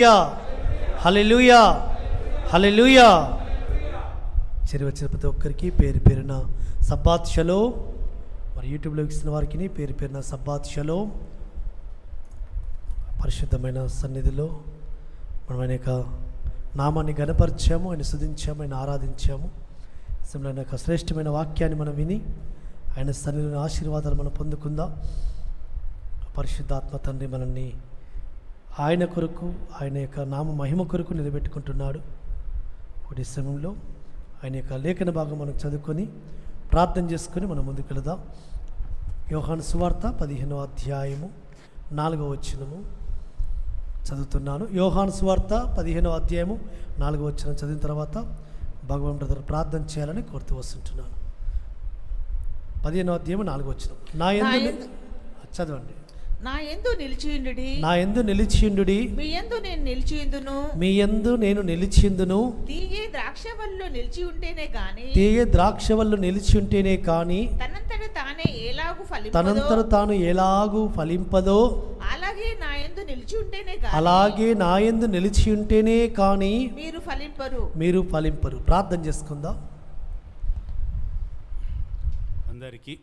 హల్లెలూయా హల్లెలూయా. వచ్చిన ప్రతి ఒక్కరికి పేరు పేరున సబ్బాత్ షలోమ్. మరి యూట్యూబ్లో ఇస్తున్న వారికి పేరు పేరున సబ్బాత్ షలోమ్. పరిశుద్ధమైన సన్నిధిలో మనం ఆయన యొక్క నామాన్ని గణపరిచాము, ఆయన స్తుతించాము, ఆయన ఆరాధించాము. ఆయన యొక్క శ్రేష్టమైన వాక్యాన్ని మనం విని ఆయన సన్నిధిలోని ఆశీర్వాదాలు మనం పొందుకుందాం. పరిశుద్ధాత్మ తండ్రి మనల్ని ఆయన కొరకు, ఆయన యొక్క నామ మహిమ కొరకు నిలబెట్టుకుంటున్నాడు. ఒకటి సమయంలో ఆయన యొక్క లేఖన భాగం మనం చదువుకొని ప్రార్థన చేసుకొని మనం ముందుకు వెళదాం. యోహాను సువార్త 15వ అధ్యాయము 4వ వచనము చదువుతున్నాను. యోహాను సువార్త 15వ అధ్యాయము 4వ వచనం చదివిన తర్వాత భగవాన్ బ్రదర్ ప్రార్థన చేయాలని కోరుతూ వస్తుంటున్నాను. 15వ అధ్యాయము 4వ వచనం. చదవండి. నా యందు నిలిచియుండుడి, నా యందు నిలిచియుండుడి, మీ యందు నేను నిలిచియుందును, మీ యందు నేను నిలిచియుందును. తీగే ద్రాక్షవల్లిలో నిలిచి ఉంటేనే గాని, తీగే ద్రాక్షవల్లు నిలిచి ఉంటేనే కాని తనంతట తానే ఎలాగు ఫలింపదో, తనంతట తాను ఎలాగూ ఫలింపదో, అలాగే నా యందు నిలిచి ఉంటేనే గాని, అలాగే నా యందు నిలిచి ఉంటేనే కాని మీరు ఫలింపరు. ప్రార్థన చేసుకుందాం. అందరికీ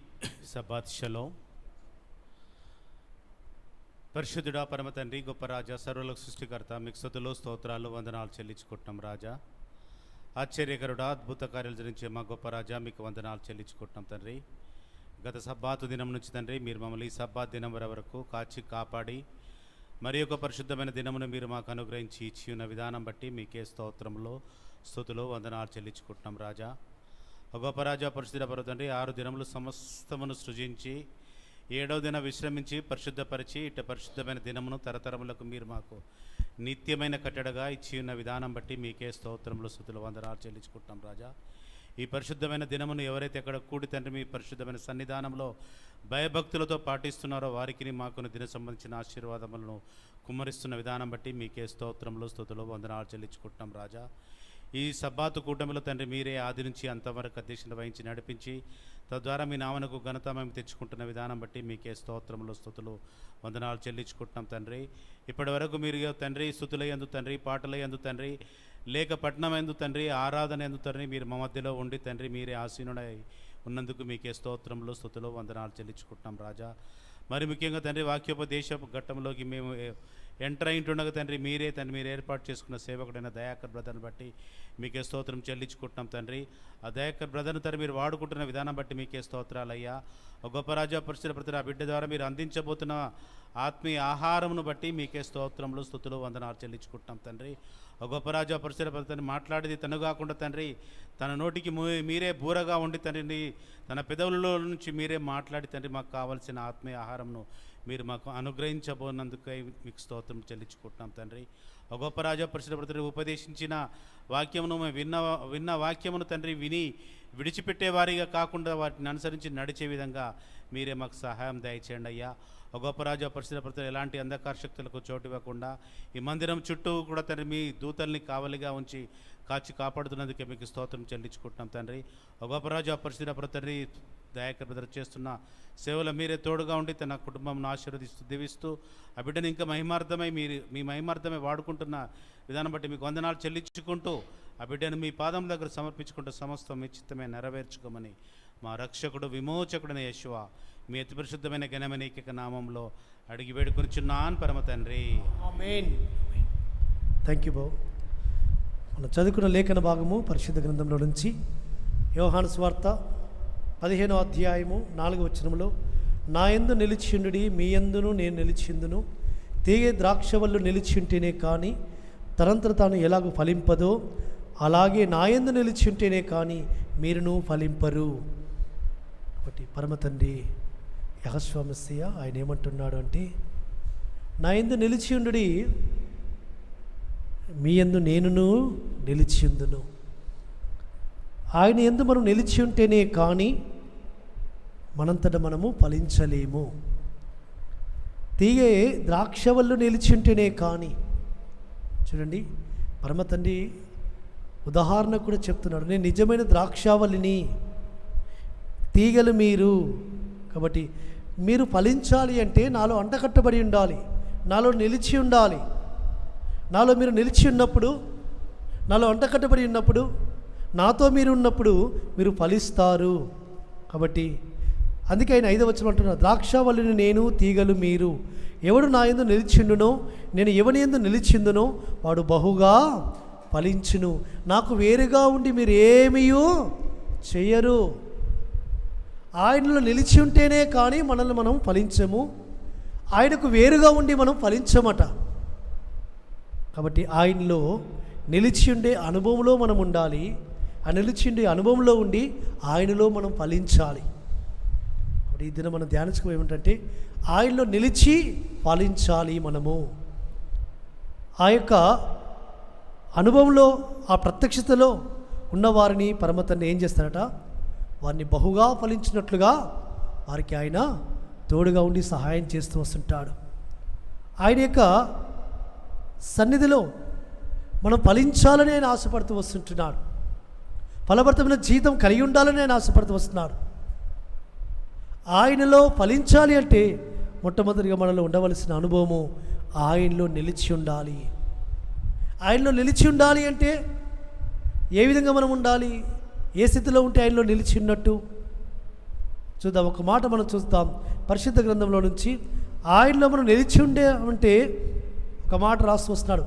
సబ్బాత్ షలోమ్. పరిశుద్ధుడా, పరమ తండ్రి, గొప్ప రాజా, సర్వలోక సృష్టికర్త, మీకు స్తుతులు స్తోత్రాలు వందనాలు చెల్లించుకుంటున్నాం రాజా. ఆశ్చర్యకరుడా, అద్భుత కార్యాలు జరిగించే మా గొప్ప రాజా, మీకు వందనాలు చెల్లించుకుంటున్నాం తండ్రి. గత సబ్బాతు దినం నుంచి తండ్రి మీరు మమ్మల్ని ఈ సబ్బాత్ దినం వరకు కాచి కాపాడి మరి ఒక పరిశుద్ధమైన దినమును మీరు మాకు అనుగ్రహించి ఇచ్చి ఉన్న విధానం బట్టి మీకే స్తోత్రంలో స్తుతులు వందనాలు చెల్లించుకుంటున్నాం రాజా. గొప్ప రాజా, పరిశుద్ధ పర్వ తండ్రి 6 దినములు సమస్తమును సృజించి 7వ దిన విశ్రమించి పరిశుద్ధపరిచి ఇటు పరిశుద్ధమైన దినమును తరతరములకు మీరు మాకు నిత్యమైన కట్టడగా ఇచ్చి ఉన్న విధానం బట్టి మీకే స్తోత్రములు స్తుతులు వందనాలు చెల్లించుకుంటాం రాజా. ఈ పరిశుద్ధమైన దినమును ఎవరైతే ఎక్కడ కూడి తండ్రి మీ పరిశుద్ధమైన సన్నిధానంలో భయభక్తులతో పాటిస్తున్నారో వారికి మాకును దిన సంబంధించిన ఆశీర్వాదములను కుమ్మరిస్తున్న విధానం బట్టి మీకే స్తోత్రములు స్తుతులు వందనాలు చెల్లించుకుంటాం రాజా. ఈ సబ్బాతు కూటమిలో తండ్రి మీరే ఆది నుంచి అంతవరకు అధ్యక్షత వహించి నడిపించి తద్వారా మీ నామనకు ఘనత మేము తెచ్చుకుంటున్న విధానం బట్టి మీకే స్తోత్రములు స్తుతులు వందనాలు చెల్లించుకుంటున్నాం తండ్రి. ఇప్పటి వరకు మీరు తండ్రి స్తుతుల యందు తండ్రి, పాటల యందు తండ్రి, లేక పట్టణం యందు తండ్రి, ఆరాధన యందు తండ్రి మీరు మా మధ్యలో ఉండి తండ్రి మీరే ఆసీనుడై ఉన్నందుకు మీకే స్తోత్రములు స్తుతులు వందనాలు చెల్లించుకుంటున్నాం రాజా. మరి ముఖ్యంగా తండ్రి వాక్యోపదేశ ఘట్టంలోకి మేము ఎంటర్ అయింటుండగా తండ్రి మీరే మీరు ఏర్పాటు చేసుకున్న సేవకుడైన దయాకర్ బ్రదర్ని బట్టి మీకే స్తోత్రం చెల్లించుకుంటున్నాం తండ్రి. ఆ దయాకర్ బ్రదర్ని తండ్రి మీరు వాడుకుంటున్న విధానం బట్టి మీకే స్తోత్రాలయ్యా. గొప్ప రాజా, పరిశుద్ధ ప్రతి ఆ బిడ్డ ద్వారా మీరు అందించబోతున్న ఆత్మీయ ఆహారమును బట్టి మీకే స్తోత్రములు స్తుతులు వందనాలు చెల్లించుకుంటున్నాం తండ్రి. గొప్ప రాజా, పరిశుద్ధ ప్రతిని మాట్లాడేది తను కాకుండా తండ్రి తన నోటికి మీరే బూరగా ఉండి తండ్రిని తన పెదవులలో నుంచి మీరే మాట్లాడి తండ్రి మాకు కావాల్సిన ఆత్మీయ ఆహారంను మీరు మాకు అనుగ్రహించబోనందుకై మీకు స్తోత్రం చెల్లించుకుంటున్నాం తండ్రి. గొప్ప రాజా, పరిశుద్ధ ప్రతి ఉపదేశించిన వాక్యమును మేము విన్న వాక్యమును తండ్రి విని విడిచిపెట్టేవారిగా కాకుండా వాటిని అనుసరించి నడిచే విధంగా మీరే మాకు సహాయం దయచేయండి అయ్యా. గొప్ప రాజా, పరిశుద్ధ ప్రతి ఎలాంటి అంధకార శక్తులకు చోటు ఇవ్వకుండా ఈ మందిరం చుట్టూ కూడా తండ్రి మీ దూతల్ని కావలిగా ఉంచి కాచి కాపాడుతున్నందుకే మీకు స్తోత్రం చెల్లించుకుంటున్నాం తండ్రి. గొప్ప రాజా, పరిశుద్ధ ప్రతి దయాకర్ బ్రదర్ చేస్తున్న సేవలో మీరే తోడుగా ఉండి తన కుటుంబంను ఆశీర్వదిస్తూ దీవిస్తూ ఆ బిడ్డను ఇంకా మహిమార్థమై మీ మహిమార్థమై వాడుకుంటున్న విధానం బట్టి మీకు వందనాలు చెల్లించుకుంటూ ఆ బిడ్డను మీ పాదం దగ్గర సమర్పించుకుంటూ సమస్తం మీ చిత్తమే నెరవేర్చుకోమని మా రక్షకుడు విమోచకుడైన యేషువా మీ అతి పరిశుద్ధమైన ఘనమైన ఏకైక నామంలో అడిగి వేడుకొనిచున్నాను పరమ తండ్రి. ఆమేన్. థ్యాంక్ యూ బాబు. మనం చదువుకున్న లేఖన భాగము పరిశుద్ధ గ్రంథంలో నుంచి యోహాను సువార్త 15వ అధ్యాయము 4వ వచనంలో నా యందు నిలిచియుండుడి, మీ యందును నేను నిలిచియుందును. తీగే ద్రాక్షవల్లు నిలిచియుంటేనే కానీ తనంతట తాను ఎలాగూ ఫలింపదో, అలాగే నా యందు నిలిచియుంటేనే కానీ మీరును ఫలింపరు. ఒకటి పరమ తండ్రి యెహోవా మెస్సియా ఆయన ఏమంటున్నాడు అంటే, నా యందు నిలిచియుండుడి, మీ యందు నేనును నిలిచియుందును. ఆయన యందు మనం నిలిచి ఉంటేనే కానీ మనంతట మనము ఫలించలేము. తీగే ద్రాక్షవల్లు నిలిచి ఉంటేనే కానీ. చూడండి, పరమ తండ్రి ఉదాహరణ కూడా చెప్తున్నాడు, నేను నిజమైన ద్రాక్షావల్లిని, తీగలు మీరు. కాబట్టి మీరు ఫలించాలి అంటే నాలో అంటకట్టబడి ఉండాలి, నాలో నిలిచి ఉండాలి. నాలో మీరు నిలిచి ఉన్నప్పుడు, నాలో అంటకట్టబడి ఉన్నప్పుడు, నాతో మీరు ఉన్నప్పుడు మీరు ఫలిస్తారు. కాబట్టి అందుకే ఆయన 5వ వచనం అంటున్నారు, ద్రాక్షావల్లిని నేను, తీగలు మీరు. ఎవడు నా యందు నిలిచిండునో, నేను ఎవని యందు నిలిచిందునో వాడు బహుగా ఫలించును. నాకు వేరుగా ఉండి మీరు ఏమీయూ చెయ్యరు. ఆయనలో నిలిచి ఉంటేనే కానీ మనల్ని మనం ఫలించము. ఆయనకు వేరుగా ఉండి మనం ఫలించమట. కాబట్టి ఆయనలో నిలిచి ఉండే అనుభవంలో మనం ఉండాలి. ఆ నిలిచి ఉండే అనుభవంలో ఉండి ఆయనలో మనం ఫలించాలి. కాబట్టి ఈ దినం మనం ధ్యానించుకో ఏమిటంటే ఆయనలో నిలిచి ఫలించాలి. మనము ఆ యొక్క అనుభవంలో, ఆ ప్రత్యక్షతలో ఉన్నవారిని పరమతండ్రి ఏం చేస్తారట, వారిని బహుగా ఫలించినట్లుగా వారికి ఆయన తోడుగా ఉండి సహాయం చేస్తూ వస్తుంటాడు. ఆయన యొక్క సన్నిధిలో మనం ఫలించాలని ఆయన ఆశపడుతూ వస్తుంటున్నాడు. ఫలభరితమైన జీవితం కలిగి ఉండాలని ఆయన ఆశపడుతూ వస్తున్నాడు. ఆయనలో ఫలించాలి అంటే మొట్టమొదటిగా మనలో ఉండవలసిన అనుభవము ఆయనలో నిలిచి ఉండాలి. ఆయనలో నిలిచి ఉండాలి అంటే ఏ విధంగా మనం ఉండాలి, ఏ స్థితిలో ఉంటే ఆయనలో నిలిచి ఉన్నట్టు చూద్దాం. ఒక మాట మనం చూస్తాం పరిశుద్ధ గ్రంథంలో నుంచి. ఆయనలో మనం నిలిచి ఉండే అంటే ఒక మాట రాస్తూ వస్తున్నాడు.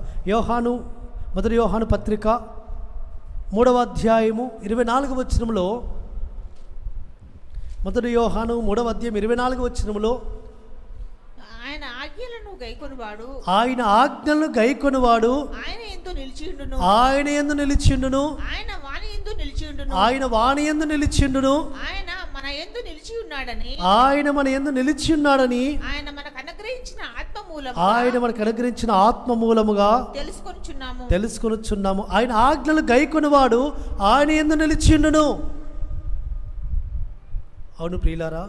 మొదటి యోహాను పత్రిక 3వ అధ్యాయము 24వ వచనంలో, మొదటి యోహాను 3వ అధ్యాయం 24వ వచనంలో, ఆయన ఆజ్ఞలను గైకొనువాడు, ఆయన ఆజ్ఞలను గైకొనువాడు ఆయన యందు నిలిచియుండును, ఆయన యందు నిలిచిండును, ఆయన వాని యందు నిలిచియుండును, ఆయన వాని యందు నిలిచిండును, ఆయన మన యందు నిలిచి ఉన్నాడని, ఆయన మన యందు నిలిచి ఉన్నాడని, ఆయన మనకు అనుగ్రహించిన ఆత్మ ఆయన మనకు అనుగ్రహించిన ఆత్మ మూలముగా తెలుసుకొనుచున్నాము. ఆయన ఆజ్ఞలు గైకొనువాడు ఆయన యందు నిలిచిండును. అవును ప్రియులారా,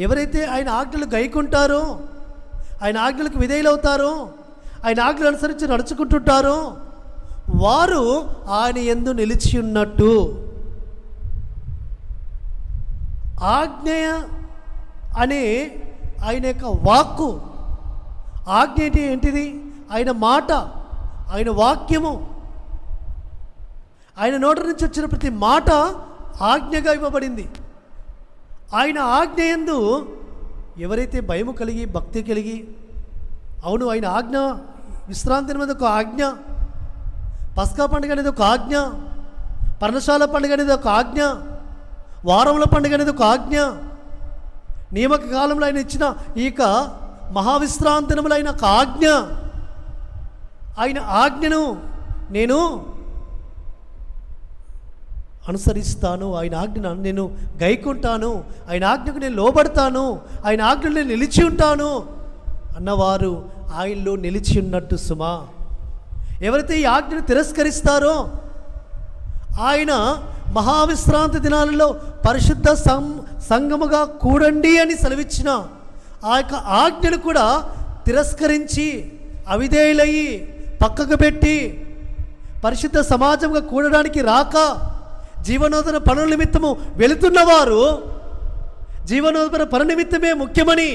ఎవరైతే ఆయన ఆజ్ఞలు గైకుంటారో, ఆయన ఆజ్ఞలకు విధేయులవుతారో, ఆయన ఆజ్ఞలు అనుసరించి నడుచుకుంటుంటారో వారు ఆయన యందు నిలిచి ఉన్నట్టు. ఆజ్ఞ అనే ఆయన యొక్క వాక్కు, ఆజ్ఞ ఏంటిది? ఆయన మాట, ఆయన వాక్యము, ఆయన నోటి నుంచి వచ్చిన ప్రతి మాట ఆజ్ఞగా ఇవ్వబడింది. ఆయన ఆజ్ఞ యందు ఎవరైతే భయము కలిగి, భక్తి కలిగి, అవును ఆయన ఆజ్ఞ, విశ్రాంతి అనేది ఒక ఆజ్ఞ, పస్కా పండుగ అనేది ఒక ఆజ్ఞ, పర్ణశాల పండుగ అనేది ఒక ఆజ్ఞ, వారముల పండుగ అనేది ఒక ఆజ్ఞ, నియామక కాలంలో ఆయన ఇచ్చిన ఈ యొక్క మహావిశ్రాంతినములైన ఒక ఆజ్ఞ. ఆయన ఆజ్ఞను నేను అనుసరిస్తాను, ఆయన ఆజ్ఞను నేను గైకుంటాను, ఆయన ఆజ్ఞకు నేను లోబడతాను, ఆయన ఆజ్ఞను నేను నిలిచి ఉంటాను అన్నవారు ఆయనలో నిలిచి ఉన్నట్టు సుమా. ఎవరైతే ఈ ఆజ్ఞను తిరస్కరిస్తారో, ఆయన మహావిశ్రాంతి దినాలలో పరిశుద్ధ సంఘముగా కూడండి అని సెలవిచ్చిన ఆ యొక్క ఆజ్ఞను కూడా తిరస్కరించి అవిధేయులయ్యి పక్కకు పెట్టి పరిశుద్ధ సమాజంగా కూడడానికి రాక జీవనోధన పనుల నిమిత్తము వెళుతున్నవారు, జీవనోధన పని నిమిత్తమే ముఖ్యమని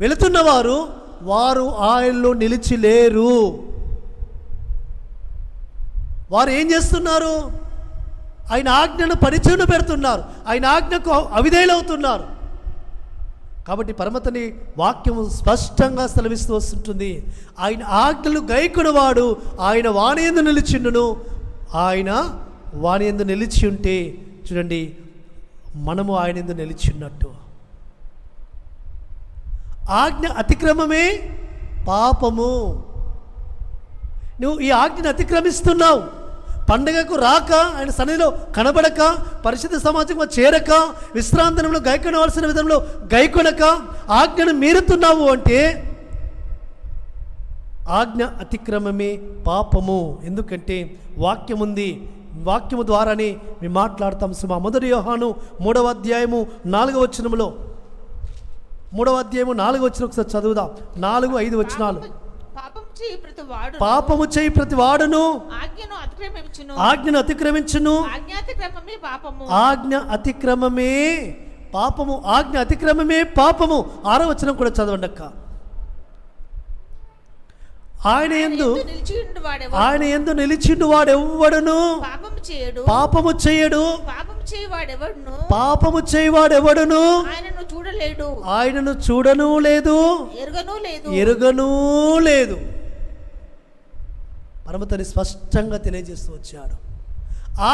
వెళుతున్నవారు వారు ఆయనలో నిలిచి లేరు. వారు ఏం చేస్తున్నారు? ఆయన ఆజ్ఞను పరిచయం పెడుతున్నారు, ఆయన ఆజ్ఞకు అవిధేయులవుతున్నారు. కాబట్టి పరమతని వాక్యము స్పష్టంగా సెలవిస్తూ వస్తుంటుంది, ఆయన ఆజ్ఞలు గైకొనువాడు ఆయన వాని యందు నిలిచిండును. ఆయన వాని యందు నిలిచి ఉంటే చూడండి, మనము ఆయన యందు నిలిచి ఉన్నట్టు. ఆజ్ఞ అతిక్రమమే పాపము. నువ్వు ఈ ఆజ్ఞను అతిక్రమిస్తున్నావు. పండగకు రాక, ఆయన సన్నిధిలో కనబడక, పరిశుద్ధ సమాజంలో చేరక, విశ్రాంతంలో గైకొనవలసిన విధంలో గైకొనక ఆజ్ఞను మీరుతున్నావు అంటే ఆజ్ఞ అతిక్రమమే పాపము. ఎందుకంటే వాక్యం ఉంది, వాక్యము ద్వారానే మేము మాట్లాడతాం. సుమా మొదటి యోహాను 3వ అధ్యాయము 4వ వచనములో, 3వ అధ్యాయము 4వ వచనం ఒకసారి చదువుదాం. 4-5 వచనాలు. పాపము చేయి ప్రతి వాడును ఆజ్ఞను అతిక్రమించును, ఆజ్ఞ అతిక్రమమే పాపము. ఆజ్ఞ అతిక్రమమే పాపము. 6వ వచనం కూడా చదవండి అక్క. ఆయన యందు నిలిచియుండు వాడెవడు ఆయన యందు నిలిచిండు వాడెవ్వడును పాపము చేయడు పాపము చేయడు. పాపము చేయవాడెవడును పాపము చేయవాడెవడును ఆయనను చూడలేడు ఆయనను చూడను లేదు, ఎరుగను లేదు. ఎరుగనూ లేదు. పరమతని స్పష్టంగా తెలియజేస్తూ వచ్చాడు.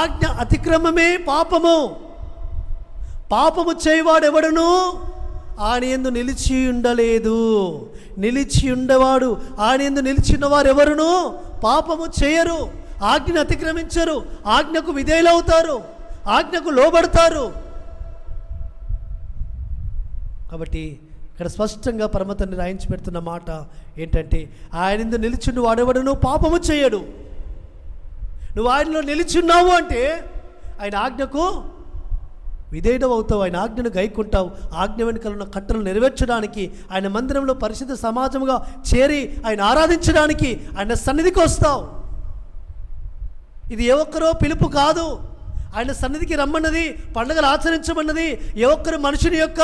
ఆజ్ఞ అతిక్రమమే పాపము. పాపము చేయవాడెవడును ఆయన యందు నిలిచి ఉండలేదు. నిలిచి ఉండేవాడు ఆయన యందు నిలిచిన వారు ఎవరును పాపము చేయరు, ఆజ్ఞను అతిక్రమించరు, ఆజ్ఞకు విధేయులవుతారు, ఆజ్ఞకు లోబడతారు. కాబట్టి ఇక్కడ స్పష్టంగా పరమతండ్రి రాయించి పెడుతున్న మాట ఏంటంటే, ఆయన యందు నిలిచిండు వాడెవడును పాపము చేయడు. నువ్వు ఆయనలో నిలిచున్నావు అంటే ఆయన ఆజ్ఞకు విధేయుడు అవుతావు, ఆయన ఆజ్ఞను గైకుంటావు. ఆజ్ఞ వెనుకల ఉన్న కట్టలు నెరవేర్చడానికి, ఆయన మందిరంలో పరిశుద్ధ సమాజముగా చేరి ఆయన ఆరాధించడానికి ఆయన సన్నిధికి వస్తావు. ఇది ఏ ఒక్కరో పిలుపు కాదు. ఆయన సన్నిధికి రమ్మన్నది, పండుగలు ఆచరించమన్నది ఏ ఒక్కరు మనుషుని యొక్క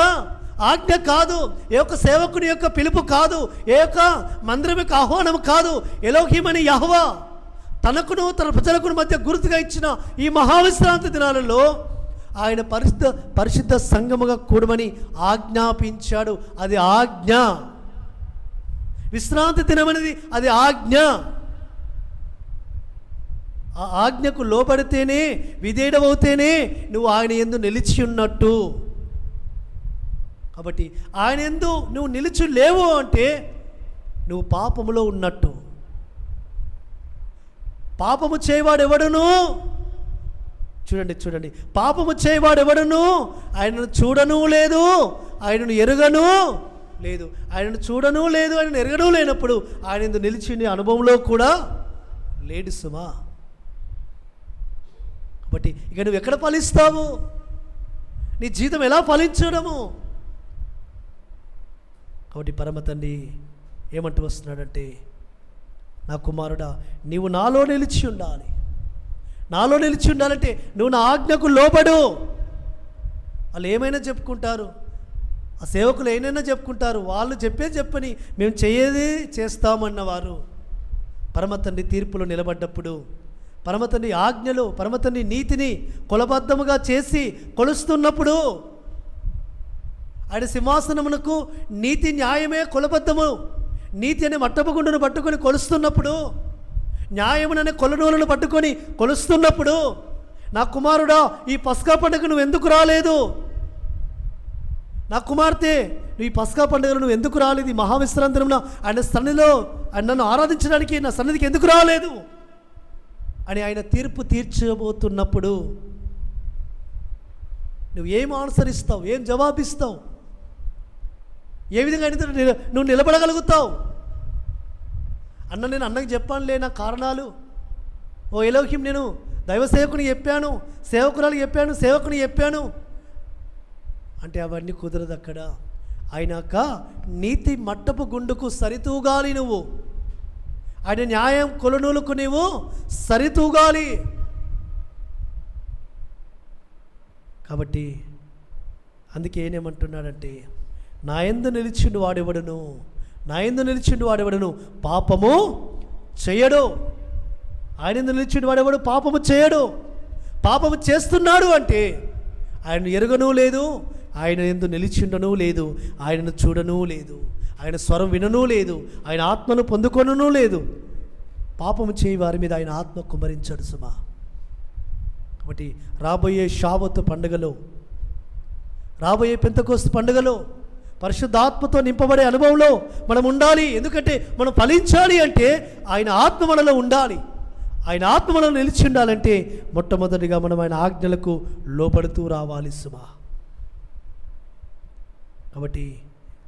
ఆజ్ఞ కాదు, ఏ ఒక్క సేవకుని యొక్క పిలుపు కాదు, ఏ ఒక్క మందిరం యొక్క ఆహ్వానం కాదు. ఎలోహిమని యెహోవా తనకును తన ప్రజలకు మధ్య గుర్తుగా ఇచ్చిన ఈ మహావిశ్రాంతి దినాలలో ఆయన పరిశుద్ధ సంఘముగా కూడమని ఆజ్ఞాపించాడు. అది ఆజ్ఞ. విశ్రాంతి దినమనేది అది ఆజ్ఞ. ఆ ఆజ్ఞకు లోబడితేనే, విధేయుడవుతేనే నువ్వు ఆయన యందు నిలిచి ఉన్నట్టు. కాబట్టి ఆయన యందు నువ్వు నిలిచి లేవు అంటే నువ్వు పాపములో ఉన్నట్టు. పాపము చేయవాడు ఎవడును, చూడండి, పాపము చేయవాడు ఎవడును ఆయనను చూడను లేదు, ఆయనను ఎరుగను లేదు. ఆయనను చూడను లేదు, ఆయనను ఎరగను లేనప్పుడు ఆయన యందు నిలిచి అనుభవంలో కూడా లేడు సుమా. కాబట్టి ఇక నువ్వు ఎక్కడ ఫలిస్తావు? నీ జీవితం ఎలా ఫలించడము? కాబట్టి పరమ తండ్రి ఏమంటూ వస్తున్నాడంటే, నా కుమారుడా నీవు నాలో నిలిచి ఉండాలి. నాలో నిలిచి ఉండాలంటే నువ్వు నా ఆజ్ఞకు లోబడు. వాళ్ళు ఏమైనా చెప్పుకుంటారు, ఆ సేవకులు ఏమైనా చెప్పుకుంటారు, వాళ్ళు చెప్పని మేము చేయేది చేస్తామన్నవారు పరమతండ్రి తీర్పులో నిలబడ్డప్పుడు, పరమతండ్రి ఆజ్ఞలు, పరమతండ్రి నీతిని కొలబద్ధముగా చేసి కొలుస్తున్నప్పుడు, ఆయన సింహాసనమునకు నీతి న్యాయమే కొలబద్ధము, నీతి అనే మట్టపుగుండును పట్టుకొని కొలుస్తున్నప్పుడు, న్యాయముననే కొలనూలను పట్టుకొని కొలుస్తున్నప్పుడు, నా కుమారుడా ఈ పస్కా పండుగ నువ్వు ఎందుకు రాలేదు? నా కుమార్తె నువ్వు ఈ పస్కా పండుగను నువ్వు ఎందుకు రాలేదు? ఈ మహావిశ్రాంతిలో ఆయన సన్నిధిలో ఆయన నన్ను ఆరాధించడానికి నా సన్నిధికి ఎందుకు రాలేదు అని ఆయన తీర్పు తీర్చబోతున్నప్పుడు నువ్వు ఏం అనుసరిస్తావు? ఏం జవాబిస్తావు? ఏ విధంగా నువ్వు నిలబడగలుగుతావు? నేను అన్నకి చెప్పానులే నా కారణాలు. ఓ ఎలోహిం నేను దైవ సేవకుని చెప్పాను, సేవకురాలు చెప్పాను, సేవకుని చెప్పాను అంటే అవన్నీ కుదరదు. అక్కడ ఆయనక నీతి మట్టపు గుండుకు సరితూగాలి. నువ్వు ఆయన న్యాయం కొలనూలుకు నీవు సరితూగాలి. కాబట్టి అందుకే ఏనేమంటున్నాడంటే, నా యందు నిలిచిండు వాడెవడును, నా యందు నిలిచిండు వాడెవడును పాపము చేయడు. ఆయన యందు నిలిచిండు వాడెవడు పాపము చేయడు. పాపము చేస్తున్నాడు అంటే ఆయన ఎరుగను లేదు, ఆయన యందు నిలిచిండను లేదు, ఆయనను చూడను లేదు, ఆయన స్వరం వినను లేదు, ఆయన ఆత్మను పొందుకొనను లేదు. పాపము చేయి వారి మీద ఆయన ఆత్మ కుమ్మరించాడు సుమా. కాబట్టి రాబోయే షావతు పండుగలో, రాబోయే పెంతెకోస్తు పండుగలో పరిశుద్ధాత్మతో నింపబడే అనుభవంలో మనం ఉండాలి. ఎందుకంటే మనం ఫలించాలి అంటే ఆయన ఆత్మ మనలో ఉండాలి. ఆయన ఆత్మ మనలో నిలిచి ఉండాలంటే మొట్టమొదటిగా మనం ఆయన ఆజ్ఞలకు లోబడుతూ రావాలి సుమా. కాబట్టి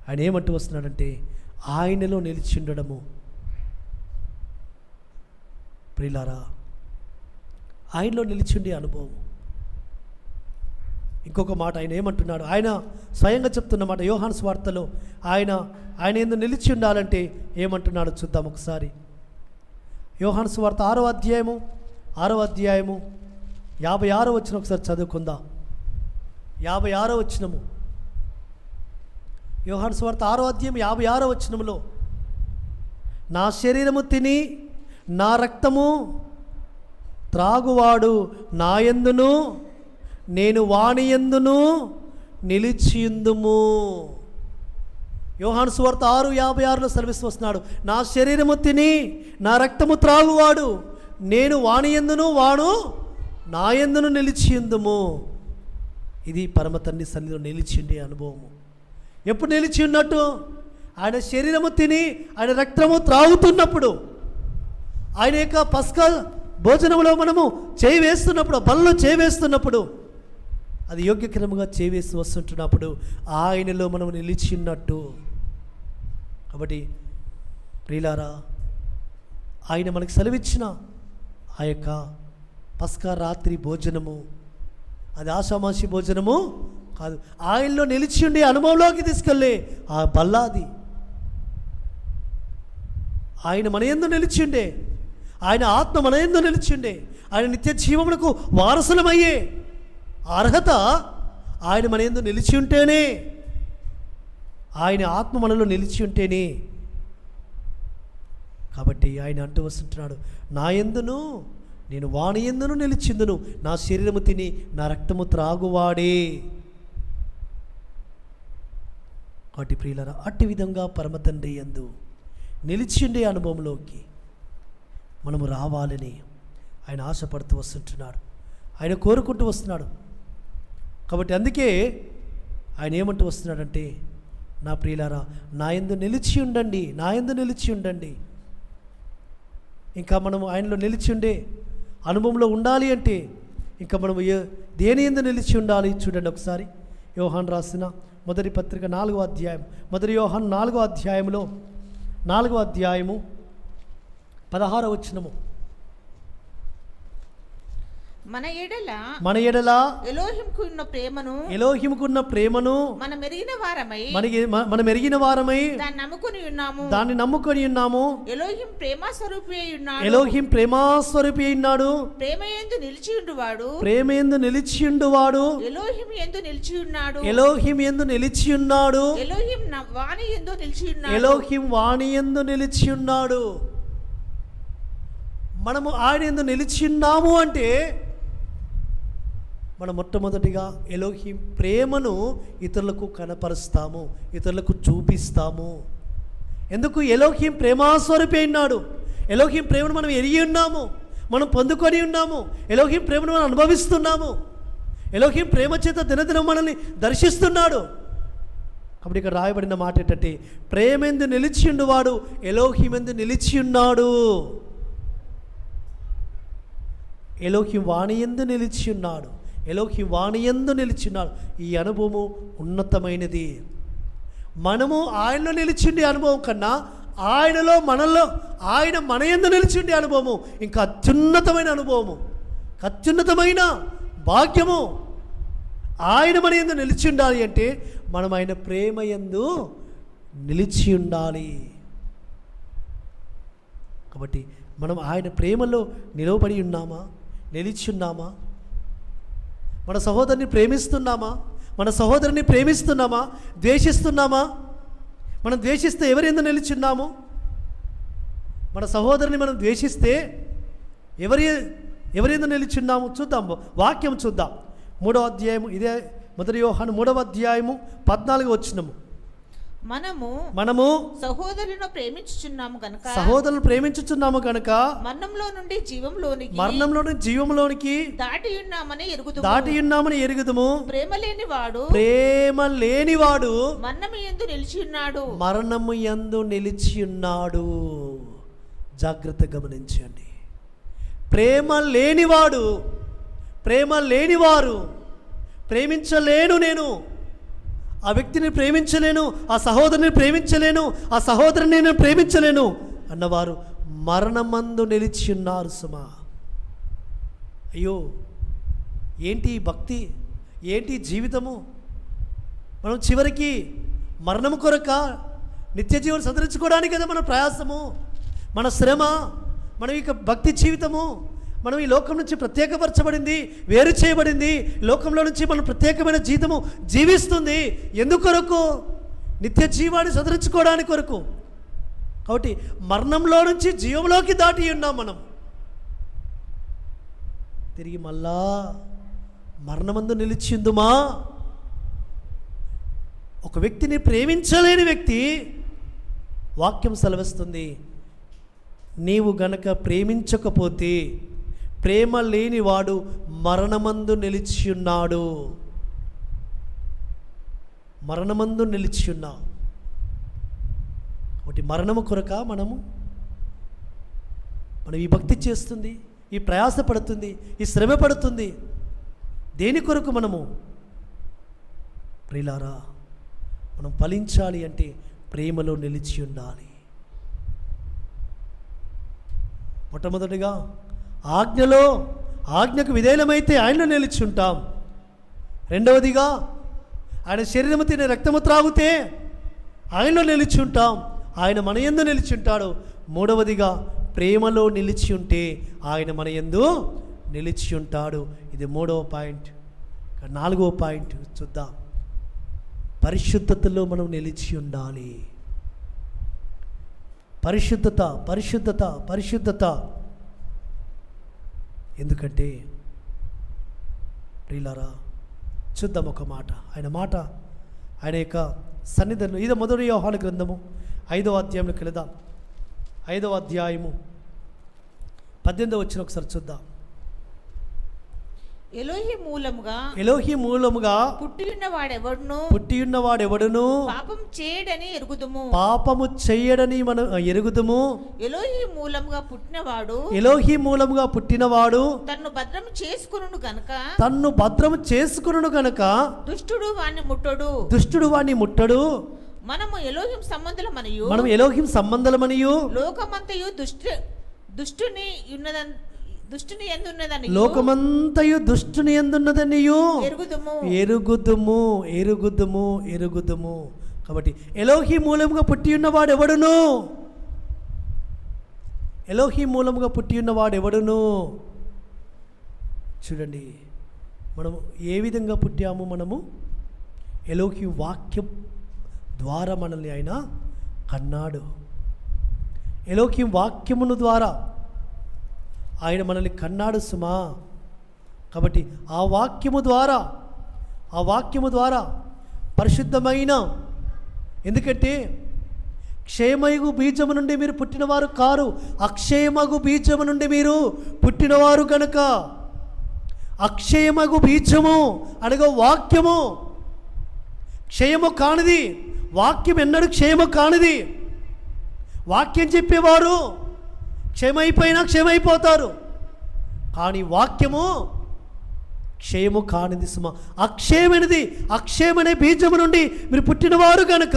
ఆయన ఏమంటూ వస్తున్నాడంటే, ఆయనలో నిలిచి ఉండడము. ప్రియులారా, ఆయనలో నిలిచిండే అనుభవం. ఇంకొక మాట ఆయన ఏమంటున్నాడు, ఆయన స్వయంగా చెప్తున్న మాట యోహాను సువార్తలో ఆయన ఎందుకు నిలిచి ఉండాలంటే ఏమంటున్నాడో చూద్దాం ఒకసారి. యోహాను సువార్త 6వ అధ్యాయము 56వ వచనం ఒకసారి చదువుకుందాం. 56వ వచనము, యోహాను సువార్త 6వ అధ్యాయం 56వ వచనంలో నా శరీరము తిని నా రక్తము త్రాగువాడు నా యందును నేను వాని యందును నిలిచియుందుము. యోహాను సువార్త 6:56లో సెలవిస్తూ వస్తున్నాడు, నా శరీరము తిని నా రక్తము త్రాగువాడు నేను వాని యందును వాడు నా యందును నిలిచియుందుము. ఇది పరమ తండ్రి సన్నిధిలో నిలిచిండే అనుభవము. ఎప్పుడు నిలిచి ఉన్నట్టు? ఆయన శరీరము తిని ఆయన రక్తము త్రాగుతున్నప్పుడు, ఆయన యొక్క పస్కా భోజనంలో మనము చేయి వేస్తున్నప్పుడు, బలలో చేయి వేస్తున్నప్పుడు, అది యోగ్యక్రమంగా చేయి వేసి వస్తుంటున్నప్పుడు ఆయనలో మనం నిలిచి ఉన్నట్టు. కాబట్టి ప్రియులారా, ఆయన మనకు సెలవిచ్చిన ఆ యొక్క పస్కా రాత్రి భోజనము అది ఆషామాషి భోజనము కాదు. ఆయనలో నిలిచి ఉండే అనుభవంలోకి తీసుకెళ్ళే ఆ బల్లాది. ఆయన మన యందు నిలిచిండే, ఆయన ఆత్మ మన యందు నిలిచిండే, ఆయన నిత్య జీవమునకు వారసులమయ్యే అర్హత ఆయన మన యందు నిలిచి ఉంటేనే, ఆయన ఆత్మ మనలో నిలిచి ఉంటేనే. కాబట్టి ఆయన అంటూ వస్తుంటున్నాడు, నా యందును నేను వాని యందును నిలిచిందును, నా శరీరము తిని నా రక్తము త్రాగువాడే. కాబట్టి ప్రియులారా, అట్టి విధంగా పరమ తండ్రి యందు నిలిచిండే అనుభవంలోకి మనము రావాలని ఆయన ఆశపడుతూ వస్తుంటున్నాడు, ఆయన కోరుకుంటూ వస్తున్నాడు. కాబట్టి అందుకే ఆయన ఏమంటూ వస్తున్నాడంటే, నా ప్రియులారా, నా యందు నిలిచి ఉండండి, నా యందు నిలిచి ఉండండి. ఇంకా మనము ఆయనలో నిలిచి ఉండే అనుభవంలో ఉండాలి అంటే ఇంకా మనము దేని యందు నిలిచి ఉండాలి? చూడండి ఒకసారి, యోహాను రాసిన మొదటి పత్రిక 4వ అధ్యాయం, మొదటి యోహాను 4వ అధ్యాయంలో 4వ అధ్యాయము 16వ వచనము, మన ఎడల ఎలోహిముకున్న ప్రేమను మనం ఎరిగిన వారమై దాన్ని నమ్ముకొని ఉన్నాము. ఎలోహిం ప్రేమ స్వరూపి అయి ఉన్నాడు. ప్రేమయందు నిలిచియుండువాడు ఎలోహిం యందు నిలిచి ఉన్నాడు. ఎలోహిం వాని యందు నిలిచి ఉన్నాడు. మనము ఆయన యందు నిలిచి ఉన్నాము అంటే మనం మొట్టమొదటిగా ఎలోహిం ప్రేమను ఇతరులకు కనపరుస్తాము, ఇతరులకు చూపిస్తాము. ఎందుకు? ఎలోహిం ప్రేమాస్వరూపి అయినాడు. ఎలోహిం ప్రేమను మనం ఎరిగి ఉన్నాము, మనం పొందుకొని ఉన్నాము, ఎలోహిం ప్రేమను మనం అనుభవిస్తున్నాము. ఎలోహిం ప్రేమ చేత దినదినం మనల్ని దర్శిస్తున్నాడు. కాబట్టి ఇక్కడ రాయబడిన మాట ఏంటంటే, ప్రేమెందు నిలిచియుండు వాడు ఎలోహిమెందు నిలిచి ఉన్నాడు. ఎలోహిం వాణియందు నిలిచి ఉన్నాడు, ఎలోహిం వాణియందు నిలిచిన్నాడు. ఈ అనుభవము ఉన్నతమైనది. మనము ఆయనలో నిలిచిండే అనుభవం కన్నా ఆయనలో మనలో ఆయన మన యందు నిలిచిండే అనుభవము ఇంకా అత్యున్నతమైన అనుభవము, అత్యున్నతమైన భాగ్యము. ఆయన మన యందు నిలిచి ఉండాలి అంటే మనం ఆయన ప్రేమ యందు నిలిచి ఉండాలి. కాబట్టి మనం ఆయన ప్రేమలో నిలవబడి ఉన్నామా, నిలిచి ఉన్నామా? మన సహోదరుని ప్రేమిస్తున్నామా? మన సహోదరుని ప్రేమిస్తున్నామా? ద్వేషిస్తున్నామా? మనం ద్వేషిస్తే ఎవరి యందు నిలిచున్నాము? మన సహోదరుని మనం ద్వేషిస్తే ఎవరి యందు నిలిచున్నాము? చూద్దాం, వాక్యం చూద్దాం. 3వ అధ్యాయము, ఇదే మొదటి యోహాను 3వ అధ్యాయము 14వ వచనము. మనము సహోదరులను ప్రేమించుచున్నాము కనుక మరణంలో నుండి జీవంలోనికి దాటి ఉన్నామని ఎరుగుదుము. ప్రేమ లేనివాడు మరణము యందు నిలిచి ఉన్నాడు. జాగ్రత్త గమనించండి. ప్రేమ లేనివారు ప్రేమించలేను, నేను ఆ వ్యక్తిని ప్రేమించలేను, ఆ సహోదరుని ప్రేమించలేను, ఆ సహోదరుని నేను ప్రేమించలేను అన్నవారు మరణమందు నిలిచి ఉన్నారు సుమా. అయ్యో, ఏంటి భక్తి, ఏంటి జీవితము? మనం చివరికి మరణము కొరక నిత్య జీవనం సంతరించుకోవడానికి కదా మన ప్రయాసము, మన శ్రమ, మనం ఇక భక్తి జీవితము. మనం ఈ లోకం నుంచి ప్రత్యేకపరచబడింది, వేరు చేయబడింది. లోకంలో నుంచి మనం ప్రత్యేకమైన జీవితము జీవిస్తుంది. ఎందుకొరకు? నిత్య జీవాన్ని సంతరించుకోవడానికి కొరకు. కాబట్టి మరణంలో నుంచి జీవంలోకి దాటి ఉన్నాం మనం. తిరిగి మళ్ళా మరణమందు నిలిచిందుమా? ఒక వ్యక్తిని ప్రేమించలేని వ్యక్తి, వాక్యం సెలవిస్తుంది, నీవు గనక ప్రేమించకపోతే ప్రేమ లేనివాడు మరణమందు నిలిచి ఉన్నాడు. మరణమందు నిలిచి ఉన్నావు. ఒకటి మరణము కొరక మనం ఈ భక్తి చేస్తుంది, ఈ ప్రయాస పడుతుంది, ఈ శ్రమ పడుతుంది. దేని కొరకు మనము? ప్రియులారా, మనం ఫలించాలి అంటే ప్రేమలో నిలిచి ఉండాలి. మొట్టమొదటిగా ఆజ్ఞకు విధేయులమైతే ఆయనలో నిలిచి ఉంటాం. రెండవదిగా ఆయన శరీరము తినే రక్తము త్రాగితే ఆయనలో నిలిచి ఉంటాం, ఆయన మన యందు నిలిచి ఉంటాడు. మూడవదిగా ప్రేమలో నిలిచి ఉంటే ఆయన మన యందు నిలిచి ఉంటాడు. ఇది 3వ పాయింట్. 4వ పాయింట్ చూద్దాం. పరిశుద్ధతలో మనం నిలిచి ఉండాలి. పరిశుద్ధత పరిశుద్ధత పరిశుద్ధత. ఎందుకంటే ప్రియులారా, చూద్దాం ఒక మాట, ఆయన యొక్క సన్నిధిలో. ఇది 1 యోహాను గ్రంథము 5వ అధ్యాయంలోకి వెళదాం. 5వ అధ్యాయము 18వ వచనం ఒకసారి చూద్దాం. ఎలోహి మూలముగా పుట్టియున్నవాడెవడును పాపము చేయడని మనం ఎరుగుదుము. ఎలోహి మూలముగా పుట్టినవాడు తన్ను భద్రము చేసుకొనును గనుక దుష్టుడు వాణ్ణి ముట్టడు. మనము ఎలోహిం సంబంధులమనియు లోకమంతయు లోకమంతయు దుష్టుని ఎందున్నదనియు ఎరుగుదుము. కాబట్టి ఎలోహి మూలముగా పుట్టి ఉన్నవాడు ఎవడును? చూడండి, మనము ఏ విధంగా పుట్టాము? మనము ఎలోహి వాక్యం ద్వారా మనల్ని ఆయన కన్నాడు. ఎలోహి వాక్యమును ద్వారా ఆయన మనల్ని కన్నాడు సుమా. కాబట్టి ఆ వాక్యము ద్వారా పరిశుద్ధమైన, ఎందుకంటే క్షేమగు బీజము నుండి మీరు పుట్టినవారు కారు, అక్షయమగు బీజము నుండి మీరు పుట్టినవారు కనుక. అక్షయమగు బీజము అనగా వాక్యము క్షయము కానిది. వాక్యం ఎన్నడూ క్షయము కానిది. వాక్యం చెప్పేవారు క్షయమైపోయినా క్షయమైపోతారు, కానీ వాక్యము క్షయము కానిది సుమ. అక్షయమనే బీజము నుండి మీరు పుట్టినవారు కనుక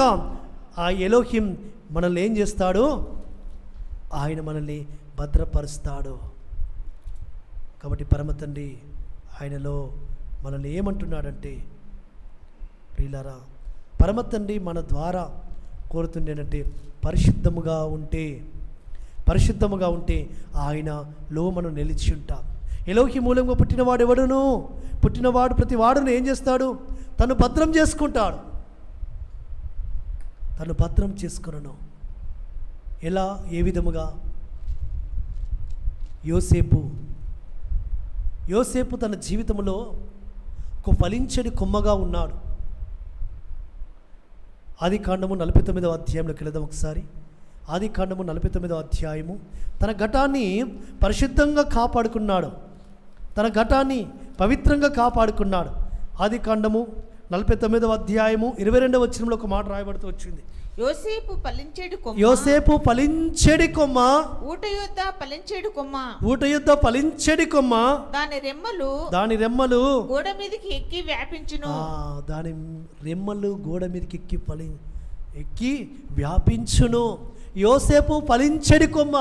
ఆ ఎలోహిం మనల్ని ఏం చేస్తాడు? ఆయన మనల్ని భద్రపరుస్తాడు. కాబట్టి పరమ తండ్రి ఆయనలో మనల్ని ఏమంటున్నాడంటే, ప్రియులారా, పరమ తండ్రి మన ద్వారా కోరుతుండేనంటే పరిశుద్ధముగా ఉంటే ఆయనలో మనం నిలిచి ఉంటాం. ఎలోహి మూలంగా పుట్టినవాడు ప్రతి వాడును ఏం చేస్తాడు? తను భద్రం చేసుకును. ఎలా? ఏ విధముగా? యోసేపు తన జీవితంలో ఒక ఫలించడి కొమ్మగా ఉన్నాడు. ఆదికాండము 49వ అధ్యాయంలోకి వెళదాం ఒకసారి. ఆదికాండము 49వ అధ్యాయము. తన ఘటాన్ని పరిశుద్ధంగా కాపాడుకున్నాడు, తన ఘటాన్ని పవిత్రంగా కాపాడుకున్నాడు. ఆదికాండము 49వ అధ్యాయము 22వ వచనంలో ఒక మాట రాయబడుతూ వచ్చింది. యోసేపు ఫలించెడి కొమ్మ, ఊట యొద్ద ఫలించెడి కొమ్మ, దాని రెమ్మలు గోడ మీదకి ఎక్కి వ్యాపించును. దాని రెమ్మలు గోడ మీదకి ఎక్కి వ్యాపించును. యోసేపు ఫలించెడి కొమ్మ.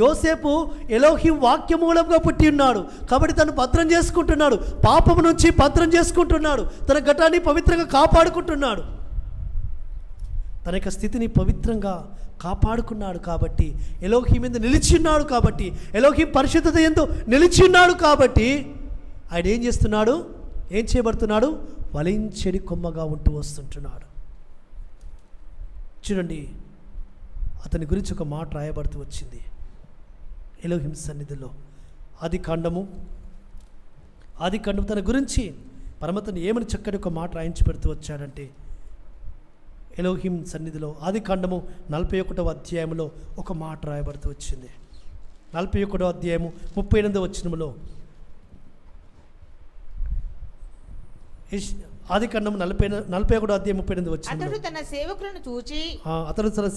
యోసేపు ఎలోహిం వాక్య మూలంగా పుట్టి ఉన్నాడు కాబట్టి తను భద్రం చేసుకుంటున్నాడు, పాపము నుంచి భద్రం చేసుకుంటున్నాడు, తన ఘటాన్ని పవిత్రంగా కాపాడుకుంటున్నాడు, తన యొక్క స్థితిని పవిత్రంగా కాపాడుకున్నాడు. కాబట్టి ఎలోహిం మీద నిలిచిన్నాడు, కాబట్టి ఎలోహిం పరిశుద్ధత ఎందు నిలిచిన్నాడు. కాబట్టి ఆయన ఏం చేస్తున్నాడు? ఏం చేయబడుతున్నాడు? ఫలించెడి కొమ్మగా ఉంటూ వస్తుంటున్నాడు. చూడండి, అతని గురించి ఒక మాట రాయబడుతూ వచ్చింది ఎలోహిం సన్నిధిలో. ఆది కాండము తన గురించి పరమతను ఏమని చక్కటి ఒక మాట రాయించి పెడుతూ వచ్చాడంటే, ఎలోహిం సన్నిధిలో ఆది కాండము 41వ అధ్యాయంలో ఒక మాట రాయబడుతూ వచ్చింది. 41వ అధ్యాయము 38వ వచనములో, ఆది కాండము 41వ అధ్యాయం 38వ వచనం, అతడు తన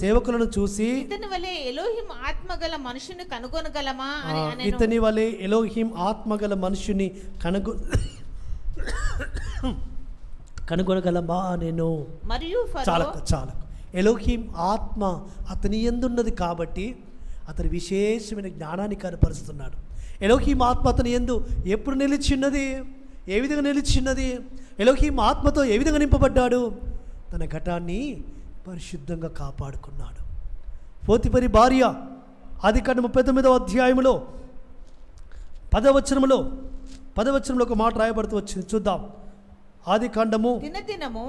సేవకులను చూచి ఇతని వలె ఎలోహిం ఆత్మగల మనుషుని కనుగొనగలమా అని అనెను. ఇతని వలె ఎలోహిం ఆత్మగల మనుషుని కనుగొనగలమా నేను. మరియు చాలా ఎలోహిం ఆత్మ అతని యందున్నది కాబట్టి అతని విశేషమైన జ్ఞానాన్ని కనపరుస్తున్నాడు. ఎలోహిం ఆత్మ అతని యందు ఎప్పుడు నిలిచిన్నది, ఏ విధంగా నిలిచిన్నది, ఎలోహిం ఆత్మతో ఏ విధంగా నింపబడ్డాడు, తన ఘటాన్ని పరిశుద్ధంగా కాపాడుకున్నాడు. పోతిఫరి భార్య ఆదికాండం 39వ అధ్యాయంలో 10వ వచనంలో ఒక మాట రాయబడుతూ వచ్చింది, చూద్దాం. ఆది కాండము దినదినము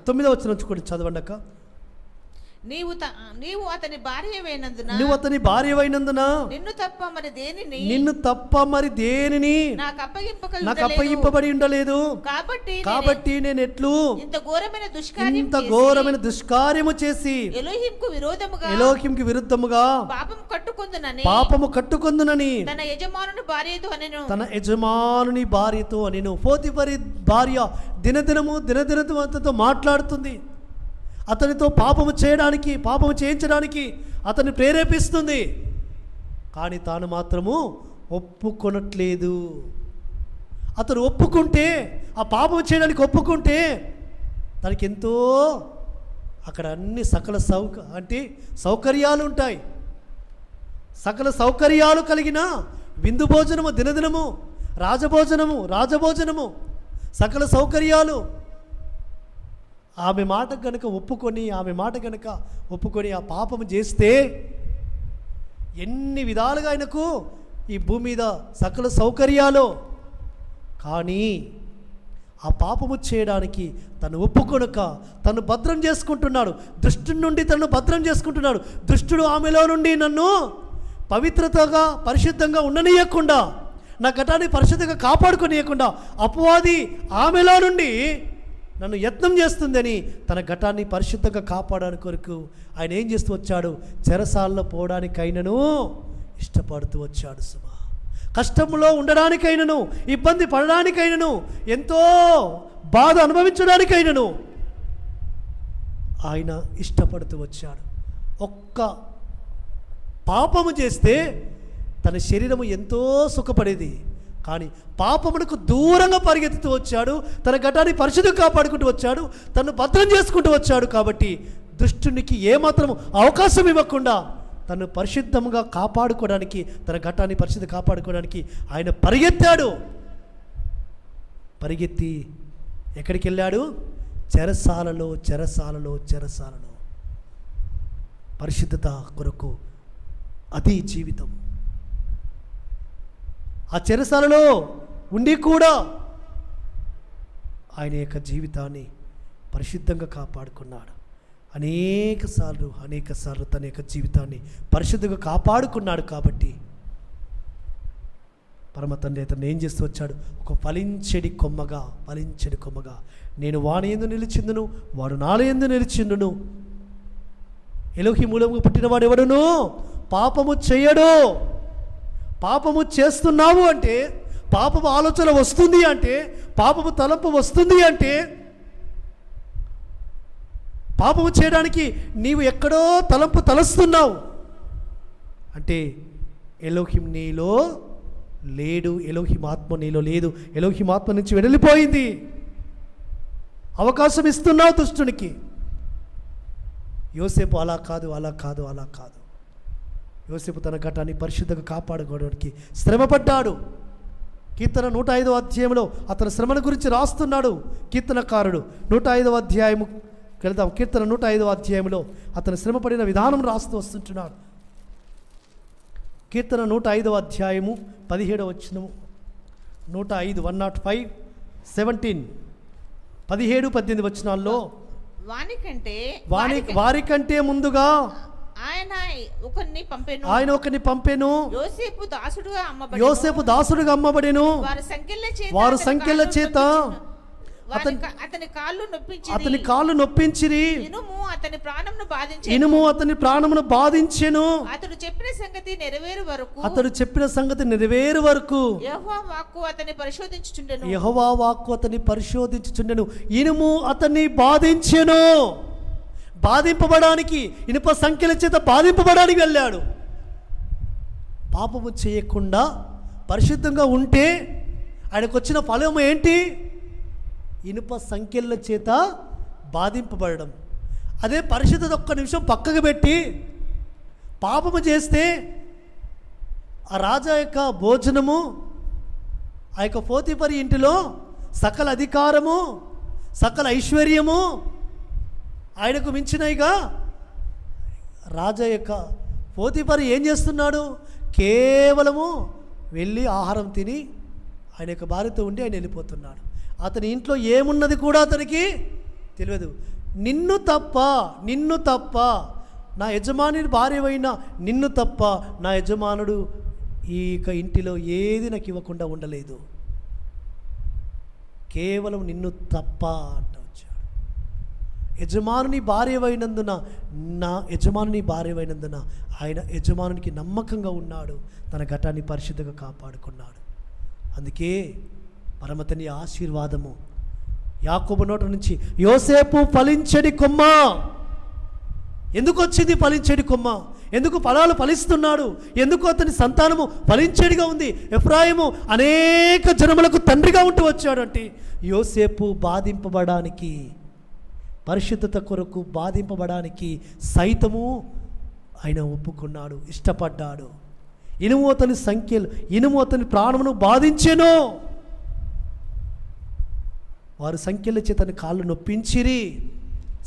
9వ వచనం చూడండి, చదవండి అక్క. నీవు అతని భార్యవైనందున నిన్ను తప్ప మరి దేనిని నాకు అప్పగింపబడి ఉండలేదు. కాబట్టి నేను ఎట్లు ఇంత ఘోరమైన దుష్కార్యము చేసి ఎలోహింకు విరుద్ధముగా పాపము కట్టుకొందునని తన యజమానుని భార్యతో అనెను. పోతిఫరి భార్య దినదినతో మాట్లాడుతుంది. అతనితో పాపము చేయించడానికి అతన్ని ప్రేరేపిస్తుంది. కానీ తాను మాత్రము ఒప్పుకొనట్లేదు. అతను ఒప్పుకుంటే, ఆ పాపం చేయడానికి ఒప్పుకుంటే తనకి ఎంతో అక్కడ అన్ని సౌకర్యాలు ఉంటాయి. సకల సౌకర్యాలు కలిగిన విందు భోజనము, దినదినము రాజభోజనము సకల సౌకర్యాలు. ఆమె మాట కనుక ఒప్పుకొని ఆ పాపము చేస్తే ఎన్ని విధాలుగా ఆయనకు ఈ భూమి మీద సకల సౌకర్యాలు, కానీ ఆ పాపము చేయడానికి తను ఒప్పుకొనక తను భద్రం చేసుకుంటున్నాడు. దుష్టుడి నుండి తను భద్రం చేసుకుంటున్నాడు. దుష్టుడు ఆమెలో నుండి నన్ను పవిత్రతగా పరిశుద్ధంగా ఉండనీయకుండా, నా ఘటాన్ని పరిశుద్ధంగా కాపాడుకొనియకుండా అపవాది ఆమెలో నుండి నన్ను యత్నం చేస్తుందని తన ఘటాన్ని పరిశుద్ధంగా కాపాడడానికి కొరకు ఆయన ఏం చేస్తూ వచ్చాడు, చెరసాలలో పోవడానికైనను ఇష్టపడుతూ వచ్చాడు. సుమా, కష్టంలో ఉండడానికైనను, ఇబ్బంది పడడానికైనను, ఎంతో బాధ అనుభవించడానికైనను ఆయన ఇష్టపడుతూ వచ్చాడు. ఒక్క పాపము చేస్తే తన శరీరము ఎంతో సుఖపడేది, కానీ పాపమునకు దూరంగా పరిగెత్తుతూ వచ్చాడు. తన ఘటాన్ని పరిశుద్ధంగా కాపాడుకుంటూ వచ్చాడు, తను భద్రం చేసుకుంటూ వచ్చాడు. కాబట్టి దుష్టునికి ఏమాత్రం అవకాశం ఇవ్వకుండా తను పరిశుద్ధంగా కాపాడుకోవడానికి, తన ఘటాన్ని పరిశుద్ధ కాపాడుకోవడానికి ఆయన పరిగెత్తి ఎక్కడికి వెళ్ళాడు? చెరసాలలో పరిశుద్ధత కొరకు. అది జీవితం. ఆ చెరసాలలో ఉండి కూడా ఆయన యొక్క జీవితాన్ని పరిశుద్ధంగా కాపాడుకున్నాడు. అనేక సార్లు తన యొక్క జీవితాన్ని పరిశుద్ధంగా కాపాడుకున్నాడు. కాబట్టి పరమ తండ్రి అతను ఏం చేస్తూ వచ్చాడు? ఒక ఫలించెడి కొమ్మగా నేను వాని యందు నిలిచిందును, వాడు నాలో యందు నిలిచిండును. ఎలోహి మూలముగా పుట్టినవాడు ఎవడును పాపము చేయడు. పాపము చేస్తున్నావు అంటే, పాపము ఆలోచన వస్తుంది అంటే, పాపము తలంపు వస్తుంది అంటే, పాపము చేయడానికి నీవు ఎక్కడో తలంపు తలస్తున్నావు అంటే ఎలోహిం నీలో లేడు, ఎలోహిం ఆత్మ నీలో లేదు, ఎలోహిం ఆత్మ నుంచి వెడలిపోయింది. అవకాశం ఇస్తున్నావు దుష్టునికి. యోసేపు అలా కాదు. యోసేపు తన ఘటాన్ని పరిశుద్ధంగా కాపాడుకోవడానికి శ్రమపడ్డాడు. కీర్తన 105వ అధ్యాయంలో అతని శ్రమల గురించి రాస్తున్నాడు కీర్తనకారుడు. 105వ అధ్యాయము వెళ్దాం. కీర్తన 105వ అధ్యాయంలో అతను శ్రమపడిన విధానం రాస్తూ వస్తుంటున్నాడు. కీర్తన 105వ అధ్యాయము 17వ వచనము. 105 105 17 17-18 వచనాల్లో వారికంటే ముందుగా ఆయన ఒకరిని పంపెను. ఆయన ఒకరిని పంపెను. యోసేపు దాసుడుగా అమ్మబడెను. యోసేపు దాసుడుగా అమ్మబడెను. వారి సంఖ్యల వారు చేత సంఖ్యల చేత అతని కాళ్ళు నొప్పించి అతని కాళ్ళు నొప్పించిరి. ఇనుము అతని ప్రాణమును బాధించెను. ఇనుము అతని ప్రాణమును బాధించెను. అతడు చెప్పిన సంగతి నెరవేరు వరకు అతడు చెప్పిన సంగతి నెరవేరు వరకు యెహోవా వాక్కు అతన్ని పరిశోధించుచుండెను. యెహోవా వాక్కు అతన్ని పరిశోధించుచుండెను. ఇనుము అతన్ని బాధించెను. బాధింపబడానికి, ఇనుప సంఖ్యల చేత బాధింపబడానికి వెళ్ళాడు. పాపము చేయకుండా పరిశుద్ధంగా ఉంటే ఆయనకు వచ్చిన ఫలం ఏంటి? ఇనుప సంఖ్యల చేత బాధింపబడడం. అదే పరిశుద్ధత ఒక్క నిమిషం పక్కకు పెట్టి పాపము చేస్తే ఆ రాజా యొక్క భోజనము, ఆ యొక్క పోతీఫరు ఇంటిలో సకల అధికారము, సకల ఐశ్వర్యము ఆయనకు మించినయిగా. రాజా యొక్క పోతీఫరు ఏం చేస్తున్నాడు? కేవలము వెళ్ళి ఆహారం తిని ఆయన యొక్క భార్యతో ఉండి ఆయన వెళ్ళిపోతున్నాడు. అతని ఇంట్లో ఏమున్నది కూడా అతనికి తెలియదు. నిన్ను తప్ప నా యజమాని భార్యవైన నిన్ను తప్ప నా యజమానుడు ఈ ఇంటిలో ఏది నాకు ఇవ్వకుండా ఉండలేదు. కేవలం నిన్ను తప్ప అంట వచ్చాడు. యజమానుని భార్యవైనందున, నా యజమానుని భార్యవైనందున ఆయన యజమానునికి నమ్మకంగా ఉన్నాడు. తన ఘటాన్ని పరిశుద్ధంగా కాపాడుకున్నాడు. అందుకే పరమతని ఆశీర్వాదము యాకోబు నోట నుంచి, యోసేపు ఫలించడి కొమ్మ. ఎందుకు వచ్చింది ఫలించడి కొమ్మ? ఎందుకు ఫలాలు ఫలిస్తున్నాడు? ఎందుకు అతని సంతానము ఫలించేడిగా ఉంది? ఎఫ్రాయిము అనేక జనములకు తండ్రిగా ఉంటూ వచ్చాడు. అంటే యోసేపు బాధింపబడానికి, పరిశుద్ధత కొరకు బాధింపబడానికి సైతము ఆయన ఒప్పుకున్నాడు, ఇష్టపడ్డాడు. ఇనుము అతని సంఖ్యలు, ఇనుము అతని ప్రాణమును బాధించెను. వారు సంఖ్యల చేతని కాళ్ళు నొప్పించిరి.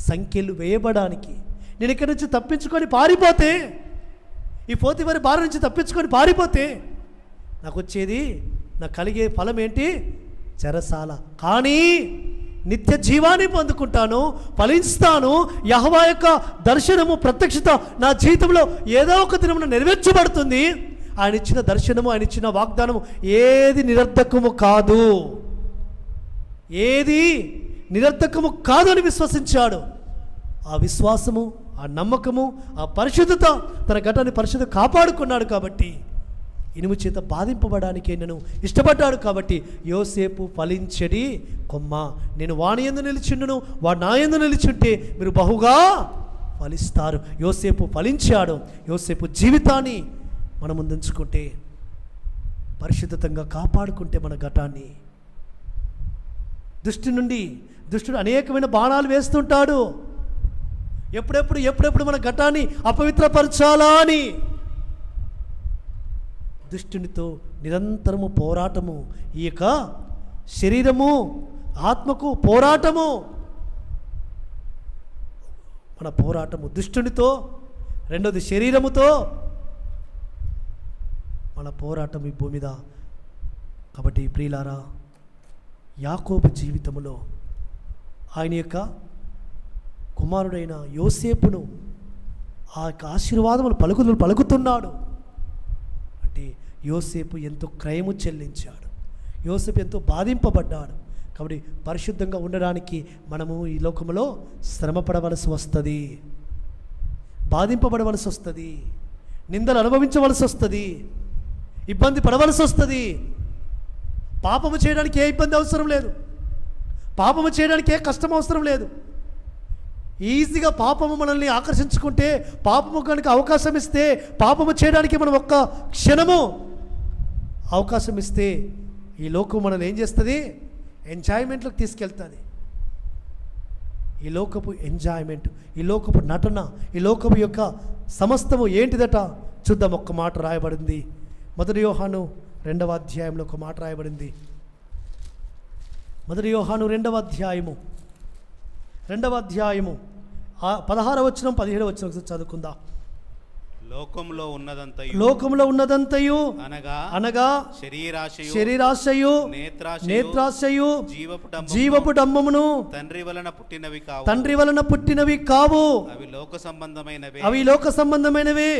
సంఖ్యలు వేయబడానికి. నేను ఇక్కడి నుంచి తప్పించుకొని పారిపోతే, ఈ పోతీఫరు భార్య నుంచి తప్పించుకొని పారిపోతే నాకు వచ్చేది, నాకు కలిగే ఫలం ఏంటి? చెరసాల. కానీ నిత్య జీవాన్ని పొందుకుంటాను, ఫలిస్తాను. యెహోవా యొక్క దర్శనము, ప్రత్యక్షత నా జీవితంలో ఏదో ఒక దినమున నెరవేర్చబడుతుంది. ఆయన ఇచ్చిన దర్శనము, ఆయన ఇచ్చిన వాగ్దానము ఏది నిరర్ధకము కాదు, ఏది నిరర్ధకము కాదు అని విశ్వసించాడు. ఆ విశ్వాసము, ఆ నమ్మకము, ఆ పరిశుద్ధత, తన ఘటాన్ని పరిశుద్ధ కాపాడుకున్నాడు. కాబట్టి ఇనుము చేత బాధింపబడానికి నేను ఇష్టపడ్డాడు. కాబట్టి యోసేపు ఫలించడి కొమ్మ. నేను వాని యందు నిలిచిండును, వాడు నా యందు నిలిచుంటే మీరు బహుగా ఫలిస్తారు. యోసేపు ఫలించాడు. యోసేపు జీవితాన్ని మనం ముందుంచుకుంటే, పరిశుద్ధతంగా కాపాడుకుంటే మన ఘటాన్ని, దుష్టుడు అనేకమైన బాణాలు వేస్తుంటాడు. ఎప్పుడెప్పుడు మన ఘటాన్ని అపవిత్రపరచాలా అని దుష్టునితో నిరంతరము పోరాటము. ఈ యొక్క శరీరము, ఆత్మకు పోరాటము. మన పోరాటము దుష్టునితో, రెండోది శరీరముతో మన పోరాటం ఈ భూమి మీద. కాబట్టి ప్రియులారా, యాకోబు జీవితంలో ఆయన యొక్క కుమారుడైన యోసేపును ఆ యొక్క ఆశీర్వాదములు పలుకుతున్నాడు. అంటే యోసేపు ఎంతో క్రయము చెల్లించాడు. యోసేపు ఎంతో బాధింపబడ్డాడు. కాబట్టి పరిశుద్ధంగా ఉండడానికి మనము ఈ లోకంలో శ్రమపడవలసి వస్తుంది, బాధింపబడవలసి వస్తుంది, నిందలు అనుభవించవలసి వస్తుంది, ఇబ్బంది పడవలసి వస్తుంది. పాపము చేయడానికి ఏ ఇబ్బంది అవసరం లేదు, పాపము చేయడానికి ఏ కష్టం అవసరం లేదు. ఈజీగా పాపము మనల్ని ఆకర్షించుకుంటే, పాపము కనుక అవకాశం ఇస్తే, పాపము చేయడానికి మనం ఒక్క క్షణము అవకాశం ఇస్తే, ఈ లోకం మనల్ని ఏం చేస్తుంది? ఎంజాయ్మెంట్లోకి తీసుకెళ్తుంది. ఈ లోకపు ఎంజాయ్మెంట్, ఈ లోకపు నటన, ఈ లోకపు యొక్క సమస్తము ఏంటిదట చూద్దాం. ఒక్క మాట రాయబడింది. 1 యోహాను 2వ అధ్యాయంలో ఒక మాట రాయబడింది. 1 యోహాను 2వ అధ్యాయము 16వ వచనం 17వ వచనం చదువుకుందాం. లోకంలో ఉన్నదంతయు లోకంలో ఉన్నదంతయు అనగా అనగా శరీరాశయు శరీరాశయు నేత్రాశయు జీవపు డంబమును తండ్రి వలన పుట్టినవి కావు. అవి లోక సంబంధమైనవి.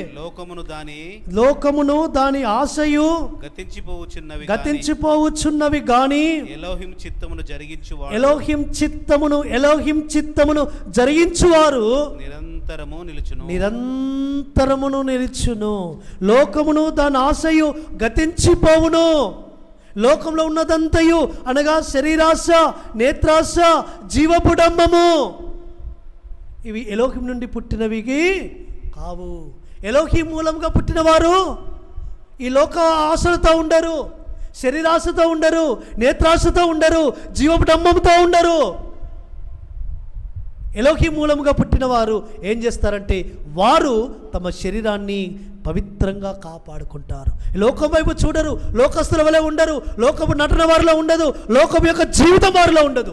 లోకమును దాని ఆశయు గతించిపోవచ్చున్నవి గాని ఎలోహిం చిత్తమును జరిగించువారు నిరంతరమును నిలుచును. లోకమును దాని ఆశయు గతించిపోవును. లోకంలో ఉన్నదంతయు అనగా శరీరాశ, నేత్రాశ, జీవపుడంబము ఇవి ఎలోహిం నుండి పుట్టినవి కావు. ఎలోహిం మూలంగా పుట్టినవారు ఈ లోక ఆశలతో ఉండరు, శరీరాశతో ఉండరు, నేత్రాశతో ఉండరు, జీవపుడంబంతో ఉండరు. ఎలోహిం మూలముగా పుట్టినవారు ఏం చేస్తారంటే వారు తమ శరీరాన్ని పవిత్రంగా కాపాడుకుంటారు. లోకం వైపు చూడరు, లోకస్తుల వలె ఉండరు, లోకపు నటన వారిలో ఉండదు, లోకం యొక్క జీవితం వారిలో ఉండదు.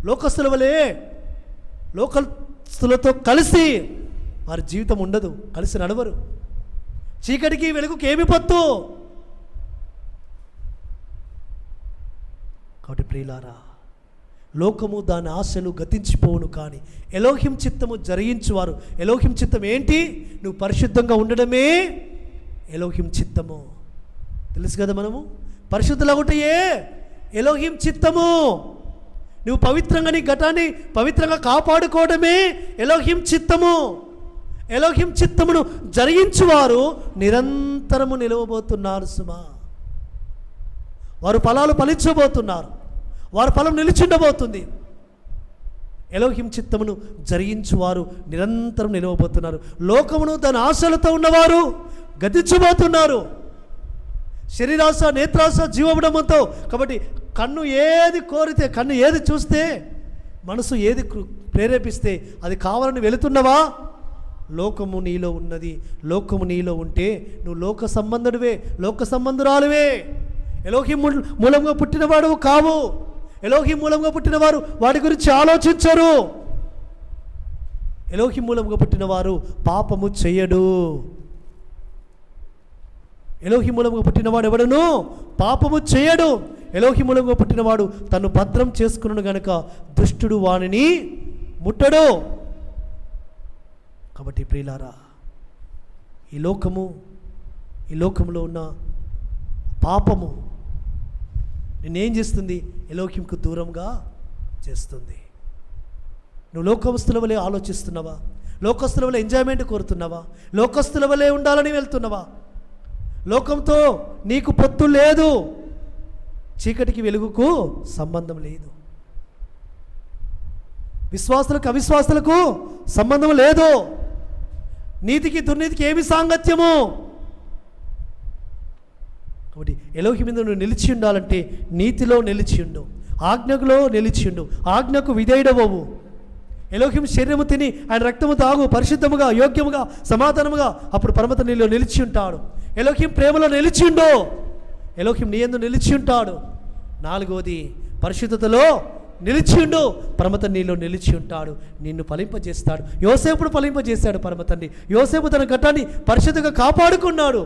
లోకస్తుల వలె లోకస్తులతో కలిసి వారి జీవితం ఉండదు, కలిసి నడవరు. చీకటికి వెలుగుకి ఏమి పొత్తు? కాబట్టి ప్రియులారా, లోకము దాని ఆశలు గతించిపోవును కానీ ఎలోహిం చిత్తము జరిగించువారు. ఎలోహిం చిత్తం ఏంటి? నువ్వు పరిశుద్ధంగా ఉండడమే ఎలోహిం చిత్తము. తెలుసు కదా, మనము పరిశుద్ధులగుటయే ఎలోహిం చిత్తము. నువ్వు పవిత్రంగా నీ ఘటాన్ని పవిత్రంగా కాపాడుకోవడమే ఎలోహిం చిత్తము. ఎలోహిం చిత్తమును జరిగించువారు నిరంతరము నిలవబోతున్నారు సుమా. వారు ఫలాలు ఫలించబోతున్నారు, వారి ఫలం నిలిచిండబోతుంది. ఎలోహిం చిత్తమును జరిగించువారు నిరంతరం నిలవబోతున్నారు. లోకమును దాని ఆశలతో ఉన్నవారు గతించబోతున్నారు. శరీరాశ, నేత్రాశ, జీవబడంతో. కాబట్టి కన్ను ఏది కోరితే, కన్ను ఏది చూస్తే, మనసు ఏది ప్రేరేపిస్తే అది కావాలని వెళుతున్నవా? లోకము నీలో ఉన్నది. లోకము నీలో ఉంటే నువ్వు లోక సంబంధుడివే, లోక సంబంధురాలువే. ఎలోహిం మూలంగా పుట్టినవాడు కావు. ఎలోహిం మూలంగా పుట్టినవారు వాడి గురించి ఆలోచించరు. ఎలోహిం మూలంగా పుట్టినవారు పాపము చేయడు. ఎలోహిం మూలంగా పుట్టినవాడు ఎవడను పాపము చేయడు. ఎలోహిం మూలంగా పుట్టినవాడు తను భద్రం చేసుకున్నాడు గనుక దుష్టుడు వానిని ముట్టడు. కాబట్టి ప్రియులారా, ఈ లోకంలో ఉన్న పాపము నిన్నేం చేస్తుంది? ఎలోహింకు దూరంగా చేస్తుంది. నువ్వు లోకస్తుల వలె ఆలోచిస్తున్నావా? లోకస్తుల వలె ఎంజాయ్మెంట్ కోరుతున్నావా? లోకస్తుల వలె ఉండాలని వెళ్తున్నావా? లోకంతో నీకు పొత్తు లేదు. చీకటికి వెలుగుకు సంబంధం లేదు. విశ్వాసులకు అవిశ్వాసులకు సంబంధం లేదు. నీతికి దుర్నీతికి ఏమి సాంగత్యము? కాబట్టి ఎలోహిం మీద నువ్వు నిలిచి ఉండాలంటే నీతిలో నిలిచి ఉండు, ఆజ్ఞలో నిలిచి ఉండు, ఆజ్ఞకు విధేయుడవవు. ఎలోహిం శరీరము తిని ఆయన రక్తము తాగు, పరిశుద్ధముగా, యోగ్యముగా, సమాధానముగా, అప్పుడు పరమ నీలో నిలిచి ఉంటాడు. ఎలోహిం ప్రేమలో నిలిచి ఉండు, ఎలోహిం నీ యందు నిలిచి ఉంటాడు. 4వది పరిశుద్ధతలో నిలిచి ఉండు, పరమతండ్రి నీలో నిలిచి ఉంటాడు, నిన్ను ఫలింపజేస్తాడు. యోసేపును ఫలింపజేశాడు పరమతండ్రి. యోసేపు తన ఘటాన్ని పరిశుద్ధంగా కాపాడుకున్నాడు,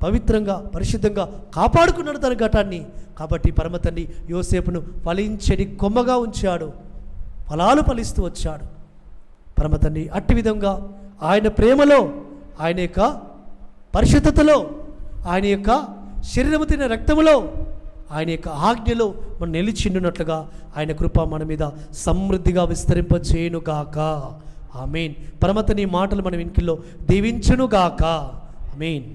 పవిత్రంగా పరిశుద్ధంగా కాపాడుకున్నాడు తన ఘటాన్ని. కాబట్టి పరమతండ్రి యోసేపును ఫలించడి కొమ్మగా ఉంచాడు, ఫలాలు ఫలిస్తూ వచ్చాడు. పరమతండ్రి అట్టి విధంగా ఆయన ప్రేమలో, ఆయన యొక్క పరిశుద్ధతలో, ఆయన యొక్క శరీరము తిన రక్తములో, ఆయన యొక్క ఆజ్ఞలో మనం నిలిచిండునట్లుగా ఆయన కృప మన మీద సమృద్ధిగా విస్తరింపచేయునుగాక. ఆమేన్. పరమతండ్రి మాటలు మన వెనుకల్లో దీవించునుగాక. ఆమేన్.